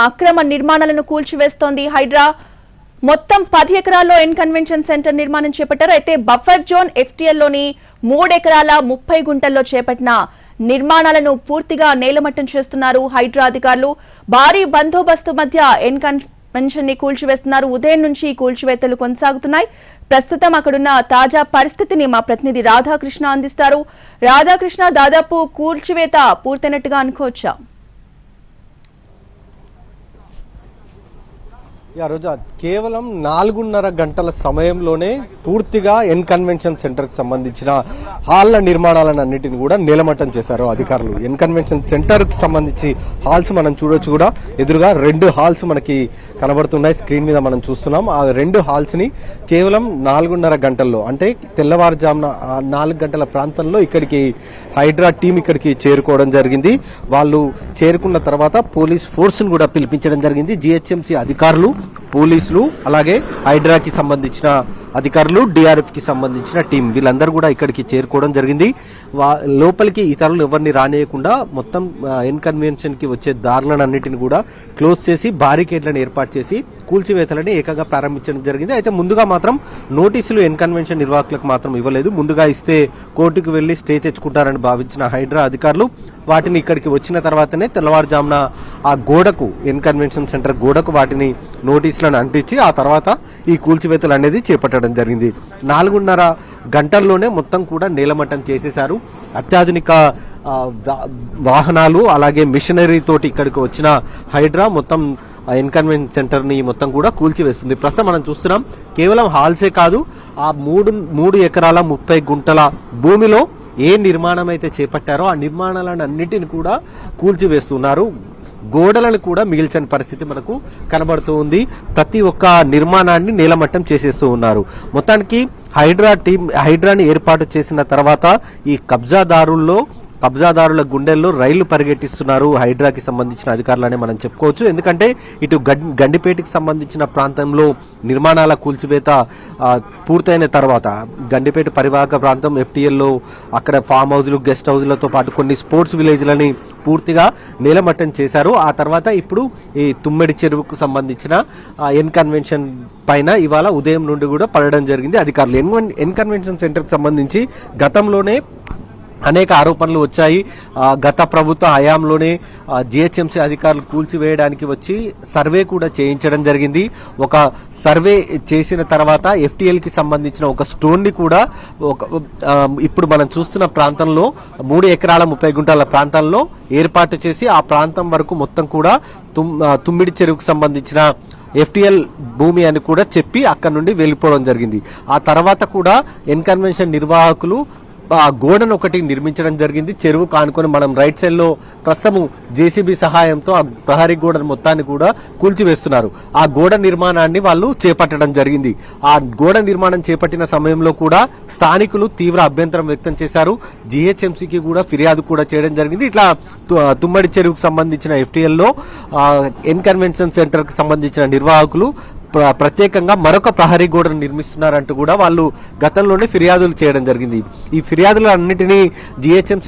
అక్రమ నిర్మాణాలను కూల్చివేస్తోంది హైడ్రా. మొత్తం 10 ఎకరాల్లో ఎన్ కన్వెన్షన్ సెంటర్ నిర్మాణం చేపట్టారు. అయితే బఫర్ జోన్ FTL లోని 3 ఎకరాల 30 గుంటల్లో చేపట్టిన నిర్మాణాలను పూర్తిగా నేలమట్టం చేస్తున్నారు హైడ్రా అధికారులు. భారీ బందోబస్తు మధ్య ఎన్ కన్వెన్షన్ ని కూల్చివేస్తున్నారు. ఉదయం నుంచి కూల్చివేతలు కొనసాగుతున్నాయి. ప్రస్తుతం అక్కడున్న తాజా పరిస్థితిని మా ప్రతినిధి రాధాకృష్ణ అందిస్తారు. రాధాకృష్ణ, దాదాపు కూల్చివేత పూర్తయినట్టుగా అనుకోవచ్చా? ఆ రోజు కేవలం 4.5 గంటల సమయంలోనే పూర్తిగా ఎన్ కన్వెన్షన్ సెంటర్ కి సంబంధించిన హాల్ల నిర్మాణాలను అన్నిటిని కూడా నేలమట్టం చేశారు అధికారులు. ఎన్ కన్వెన్షన్ సెంటర్ కి సంబంధించి హాల్స్ మనం చూడొచ్చు. కూడా ఎదురుగా 2 హాల్స్ మనకి కనబడుతున్నాయి, స్క్రీన్ మీద మనం చూస్తున్నాం. ఆ 2 హాల్స్ ని కేవలం 4.5 గంటల్లో, అంటే తెల్లవారుజామున 4 గంటల ప్రాంతంలో ఇక్కడికి హైడ్రా టీం ఇక్కడికి చేరుకోవడం జరిగింది. వాళ్ళు చేరుకున్న తర్వాత పోలీస్ ఫోర్స్ ను కూడా పిలిపించడం జరిగింది. GHMC అధికారులు, పోలీసులు, అలాగే హైడ్రాకి సంబంధించిన అధికారులు, DRF కి సంబంధించిన టీం వీళ్ళందరూ కూడా ఇక్కడికి చేరుకోవడం జరిగింది. లోపలికి ఇతరులు ఎవరిని రానియకుండా మొత్తం ఎన్ కన్వెన్షన్ కి వచ్చే దారులను అన్నిటిని కూడా క్లోజ్ చేసి బారికేడ్లను ఏర్పాటు చేసి కూల్చివేతలని ఏకంగా ప్రారంభించడం జరిగింది. అయితే ముందుగా మాత్రం నోటీసులు ఎన్ కన్వెన్షన్ నిర్వాహకులకు మాత్రం ఇవ్వలేదు. ముందుగా ఇస్తే కోర్టుకు వెళ్లి స్టే తెచ్చుకుంటారని భావించిన హైడ్రా అధికారులు వాటిని ఇక్కడికి వచ్చిన తర్వాతనే తెల్లవారుజామున ఆ గోడకు, ఎన్ కన్వెన్షన్ సెంటర్ గోడకు వాటిని నోటీసులను అంటించి ఆ తర్వాత ఈ కూల్చివేతలు అనేది చేపట్టడం జరిగింది. 4.5 గంటల్లోనే మొత్తం కూడా నేలమట్టం చేసేశారు. అత్యాధునిక వాహనాలు అలాగే మిషనరీ తోటి ఇక్కడికి వచ్చిన హైడ్రా మొత్తం ఎన్ కన్వెన్షన్ సెంటర్ ని మొత్తం కూడా కూల్చివేస్తుంది. ప్రస్తుతం మనం చూస్తున్నాం, కేవలం హాల్సే కాదు, ఆ 3 ఎకరాల 30 గుంటల భూమిలో ఏ నిర్మాణం అయితే చేపట్టారో ఆ నిర్మాణాలను అన్నిటిని కూడా కూల్చివేస్తున్నారు. గోడలను కూడా మిగిల్చని పరిస్థితి మనకు కనబడుతూ ఉంది. ప్రతి ఒక్క నిర్మాణాన్ని నేలమట్టం చేసేస్తూ ఉన్నారు. మొత్తానికి హైడ్రాని ఏర్పాటు చేసిన తర్వాత ఈ కబ్జాదారుల గుండెల్లో రైళ్లు పరిగెట్టిస్తున్నారు హైడ్రాకి సంబంధించిన అధికారులనే మనం చెప్పుకోవచ్చు. ఎందుకంటే ఇటు గండిపేటకి సంబంధించిన ప్రాంతంలో నిర్మాణాల కూల్చివేత పూర్తయిన తర్వాత గండిపేట పరివాహక ప్రాంతం FTL లో అక్కడ ఫామ్ హౌజ్లు, గెస్ట్ హౌజ్లతో పాటు కొన్ని స్పోర్ట్స్ విలేజ్లని పూర్తిగా నేలమట్టం చేశారు. ఆ తర్వాత ఇప్పుడు ఈ తుమ్మెడి చెరువుకు సంబంధించిన ఎన్ కన్వెన్షన్ పైన ఇవాళ ఉదయం నుండి కూడా పడడం జరిగింది అధికారులు. ఎన్ కన్వెన్షన్ సెంటర్ కి సంబంధించి గతంలోనే అనేక ఆరోపణలు వచ్చాయి. గత ప్రభుత్వ హయాంలోనే GHMC అధికారులు కూల్చివేయడానికి వచ్చి సర్వే కూడా చేయించడం జరిగింది. ఒక సర్వే చేసిన తర్వాత FTL కి సంబంధించిన ఒక స్టోన్ ని కూడా ఇప్పుడు మనం చూస్తున్న ప్రాంతంలో 3 ఎకరాల 30 గుంటల ప్రాంతంలో ఏర్పాటు చేసి ఆ ప్రాంతం వరకు మొత్తం కూడా తుమ్మిడి చెరువుకు సంబంధించిన FTL భూమి అని కూడా చెప్పి అక్కడ నుండి వెళ్ళిపోవడం జరిగింది. ఆ తర్వాత కూడా ఎన్ కన్వెన్షన్ నిర్వాహకులు ఆ గోడను ఒకటి నిర్మించడం జరిగింది. చెరువు కానుకొని మనం రైట్ సైడ్ లో ప్రస్తుతం JCB సహాయంతో ఆ ప్రహరీ గోడ మొత్తాన్ని కూడా కూల్చివేస్తున్నారు. ఆ గోడ నిర్మాణాన్ని వాళ్ళు చేపట్టడం జరిగింది. ఆ గోడ నిర్మాణం చేపట్టిన సమయంలో కూడా స్థానికులు తీవ్ర అభ్యంతరం వ్యక్తం చేశారు. GHMCకి కూడా ఫిర్యాదు కూడా చేయడం జరిగింది. ఇట్లా తుమ్మడి చెరువుకు సంబంధించిన FTL లో ఎన్ కన్వెన్షన్ సెంటర్ కి సంబంధించిన నిర్వాహకులు ప్రత్యేకంగా మరొక ప్రహరీ గోడను నిర్మిస్తున్నారంటూ కూడా వాళ్ళు గతంలోనే ఫిర్యాదులు చేయడం జరిగింది. ఈ ఫిర్యాదులు అన్నిటినీ GHMC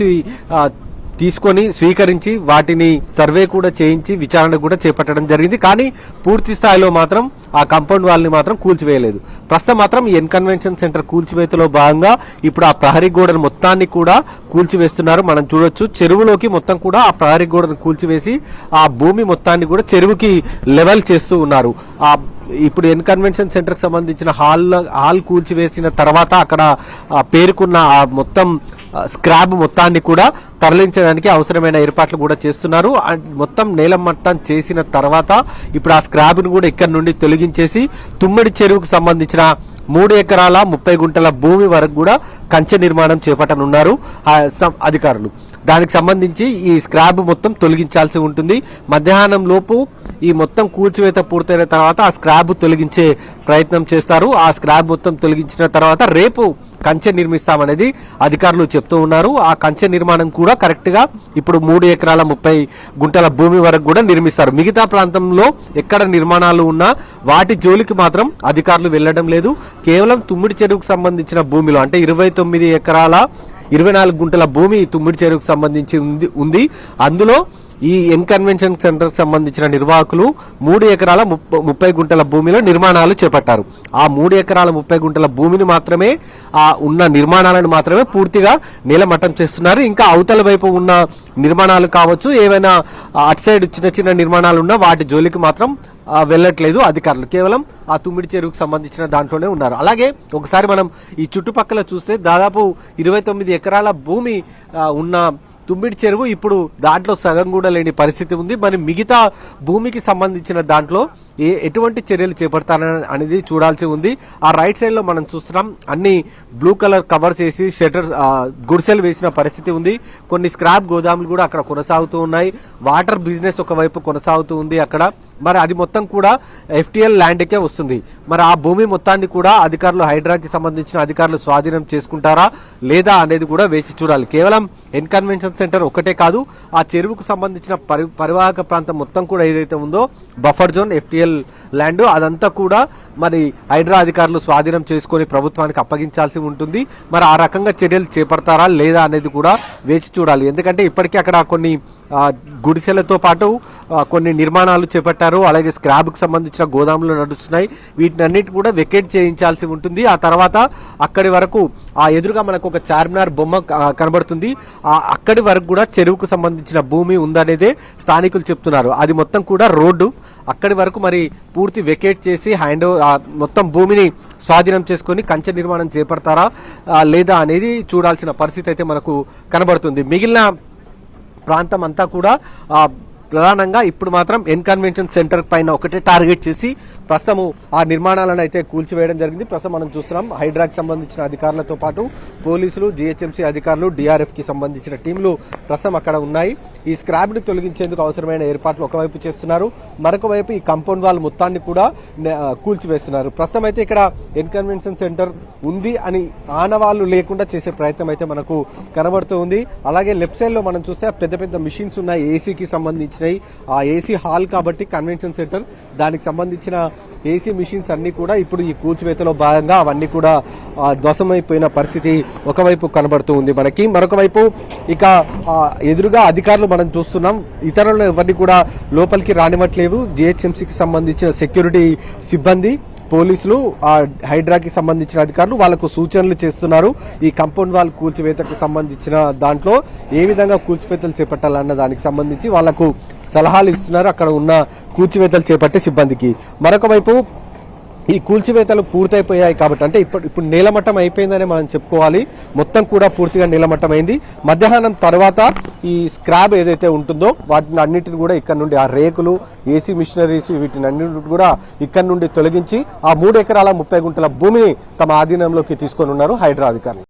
తీసుకొని స్వీకరించి వాటిని సర్వే కూడా చేయించి విచారణ కూడా చేపట్టడం జరిగింది. కానీ పూర్తి స్థాయిలో మాత్రం ఆ కాంపౌండ్ వాల్ ని మాత్రం కూల్చివేయలేదు. ప్రస్తుతం మాత్రం ఎన్ కన్వెన్షన్ సెంటర్ కూల్చివేతలో భాగంగా ఇప్పుడు ఆ ప్రహరీ గోడను మొత్తాన్ని కూడా కూల్చివేస్తున్నారు. మనం చూడొచ్చు, చెరువులోకి మొత్తం కూడా ఆ ప్రహరీ గోడను కూల్చివేసి ఆ భూమి మొత్తాన్ని కూడా చెరువుకి లెవెల్ చేస్తూ ఉన్నారు. ఇప్పుడు ఎన్ కన్వెన్షన్ సెంటర్ కి సంబంధించిన హాల్ కూల్చివేసిన తర్వాత అక్కడ పేరుకున్న ఆ మొత్తం స్క్రాబ్ మొత్తాన్ని కూడా తరలించడానికి అవసరమైన ఏర్పాట్లు కూడా చేస్తున్నారు. మొత్తం నేలమట్టం చేసిన తర్వాత ఇప్పుడు ఆ స్క్రాబ్ ను కూడా ఇక్కడ నుండి తొలగించేసి తుమ్మిడి చెరువుకు సంబంధించిన 3 ఎకరాల 30 గుంటల భూమి వరకు కూడా కంచె నిర్మాణం చేపట్టనున్నారు అధికారులు. దానికి సంబంధించి ఈ స్క్రాబ్ మొత్తం తొలగించాల్సి ఉంటుంది. మధ్యాహ్నం లోపు ఈ మొత్తం కూల్చివేత పూర్తయిన తర్వాత ఆ స్క్రాబ్ తొలగించే ప్రయత్నం చేస్తారు. ఆ స్క్రాబ్ మొత్తం తొలగించిన తర్వాత రేపు కంచె నిర్మిస్తామనేది అధికారులు చెప్తూ ఉన్నారు. ఆ కంచె నిర్మాణం కూడా కరెక్ట్ గా ఇప్పుడు 3 ఎకరాల 30 గుంటల భూమి వరకు కూడా నిర్మిస్తారు. మిగతా ప్రాంతంలో ఎక్కడ నిర్మాణాలు ఉన్నా వాటి జోలికి మాత్రం అధికారులు వెళ్లడం లేదు. కేవలం తుమ్మిడి చెరువుకు సంబంధించిన భూమిలో, అంటే 29 ఎకరాల 24 గుంటల భూమి తుమ్మిడి చెరువుకు సంబంధించి ఉంది. అందులో ఈ ఎన్ కన్వెన్షన్ సెంటర్ కి సంబంధించిన నిర్వాహకులు 3 ఎకరాల 30 గుంటల భూమిలో నిర్మాణాలు చేపట్టారు. ఆ 3 ఎకరాల 30 గుంటల భూమిని మాత్రమే ఆ ఉన్న నిర్మాణాలను మాత్రమే పూర్తిగా నేలమట్టం చేస్తున్నారు. ఇంకా అవతల వైపు ఉన్న నిర్మాణాలు కావచ్చు, ఏవైనా అటు సైడ్ చిన్న చిన్న నిర్మాణాలు ఉన్నా వాటి జోలికి మాత్రం వెళ్ళట్లేదు అధికారులు. కేవలం ఆ తుమ్మిడి చెరువుకు సంబంధించిన దాంట్లోనే ఉన్నారు. అలాగే ఒకసారి మనం ఈ చుట్టుపక్కల చూస్తే దాదాపు 29 ఎకరాల భూమి ఉన్న తుమ్మిడి చెరువు ఇప్పుడు దాంట్లో సగం కూడా లేని పరిస్థితి ఉంది. మరి మిగతా భూమికి సంబంధించిన దాంట్లో ఎటువంటి చర్యలు చేపడతారని అనేది చూడాల్సి ఉంది. ఆ రైట్ సైడ్ లో మనం చూస్తున్నాం అన్ని బ్లూ కలర్ కవర్స్ వేసి షటర్ గుడిసెలు వేసిన పరిస్థితి ఉంది. కొన్ని స్క్రాప్ గోదాములు కూడా అక్కడ కొనసాగుతూ ఉన్నాయి. వాటర్ బిజినెస్ ఒకవైపు కొనసాగుతూ ఉంది అక్కడ. మరి అది మొత్తం కూడా FTL ల్యాండ్కే వస్తుంది. మరి ఆ భూమి మొత్తాన్ని కూడా అధికారులు, హైడ్రాకి సంబంధించిన అధికారులు స్వాధీనం చేసుకుంటారా లేదా అనేది కూడా వేచి చూడాలి. కేవలం ఎన్ కన్వెన్షన్ సెంటర్ ఒకటే కాదు, ఆ చెరువుకు సంబంధించిన పరివాహక ప్రాంతం మొత్తం కూడా ఏదైతే ఉందో బఫర్ జోన్, FTL ల్యాండ్, అదంతా కూడా మరి హైడ్రా అధికారులు స్వాధీనం చేసుకుని ప్రభుత్వానికి అప్పగించాల్సి ఉంటుంది. మరి ఆ రకంగా చర్యలు చేపడతారా లేదా అనేది కూడా వేచి చూడాలి. ఎందుకంటే ఇప్పటికే అక్కడ కొన్ని గుడిసెలతో పాటు కొన్ని నిర్మాణాలు చేపట్టారు. అలాగే స్క్రాబ్ కి సంబంధించిన గోదాములు నడుస్తున్నాయి. వీటినన్నిటి కూడా వెకేట్ చేయించాల్సి ఉంటుంది. ఆ తర్వాత అక్కడి వరకు ఆ ఎదురుగా మనకు ఒక చార్మినార్ బొమ్మ కనబడుతుంది. అక్కడి వరకు కూడా చెరువుకు సంబంధించిన భూమి ఉందనేదే స్థానికులు చెప్తున్నారు. అది మొత్తం కూడా రోడ్డు. అక్కడి వరకు మరి పూర్తి వెకేట్ చేసి మొత్తం భూమిని స్వాధీనం చేసుకుని కంచె నిర్మాణం చేపడతారా లేదా అనేది చూడాల్సిన పరిస్థితి అయితే మనకు కనబడుతుంది. మిగిలిన ప్రాంతం అంతా కూడా ప్రధానంగా ఇప్పుడు మాత్రం ఎన్ కన్వెన్షన్ సెంటర్ పైన ఒకటే టార్గెట్ చేసి ప్రస్తుతం ఆ నిర్మాణాలను అయితే కూల్చివేయడం జరిగింది. ప్రస్తుతం మనం చూస్తున్నాం హైడ్రాకి సంబంధించిన అధికారులతో పాటు పోలీసులు, GHMC అధికారులు, DRF కి సంబంధించిన టీంలు ప్రస్తుతం అక్కడ ఉన్నాయి. ఈ స్క్రాబ్ ని తొలగించేందుకు అవసరమైన ఏర్పాట్లు ఒకవైపు చేస్తున్నారు, మరొక వైపు ఈ కాంపౌండ్ వాల్ మొత్తాన్ని కూడా కూల్చివేస్తున్నారు. ప్రస్తుతం అయితే ఇక్కడ ఎన్ కన్వెన్షన్ సెంటర్ ఉంది అని ఆనవాళ్లు లేకుండా చేసే ప్రయత్నం అయితే మనకు కనబడుతూ ఉంది. అలాగే లెఫ్ట్ సైడ్ లో మనం చూస్తే పెద్ద పెద్ద మిషన్స్ ఉన్నాయి, ఏసీకి సంబంధించినవి. ఆ ఏసీ హాల్ కాబట్టి కన్వెన్షన్ సెంటర్, దానికి సంబంధించిన ఏసీ మిషన్స్ అన్ని కూడా ఇప్పుడు ఈ కూల్చివేతలో భాగంగా అవన్నీ కూడా ధ్వంసమైపోయిన పరిస్థితి ఒకవైపు కనబడుతూ ఉంది మనకి. మరొక వైపు ఇక ఎదురుగా అధికారులు మనం చూస్తున్నాం, ఇతరులు ఎవరిని కూడా లోపలికి రానివ్వట్లేవు. GHMCకి సంబంధించిన సెక్యూరిటీ సిబ్బంది, పోలీసులు, హైడ్రాకి సంబంధించిన అధికారులు వాళ్లకు సూచనలు చేస్తున్నారు. ఈ కాంపౌండ్ వాల్ కూల్చివేతకు సంబంధించిన దాంట్లో ఏ విధంగా కూల్చివేతలు చేపట్టాలన్న దానికి సంబంధించి వాళ్లకు సలహాలు ఇస్తున్నారు అక్కడ ఉన్న కూల్చివేతలు చేపట్టే సిబ్బందికి. మరొక వైపు ఈ కూల్చివేతలు పూర్తయిపోయాయి కాబట్టి, అంటే ఇప్పుడు నేలమట్టం అయిపోయిందని మనం చెప్పుకోవాలి. మొత్తం కూడా పూర్తిగా నేలమట్టమైంది. మధ్యాహ్నం తర్వాత ఈ స్క్రాబ్ ఏదైతే ఉంటుందో వాటిని అన్నిటిని కూడా ఇక్కడ నుండి, ఆ రేకులు, ఏసీ మిషనరీస్, వీటిని అన్నింటిని కూడా ఇక్కడ నుండి తొలగించి ఆ 3 ఎకరాల 30 గుంటల భూమిని తమ ఆధీనంలోకి తీసుకొని ఉన్నారు హైడ్రా అధికారులు.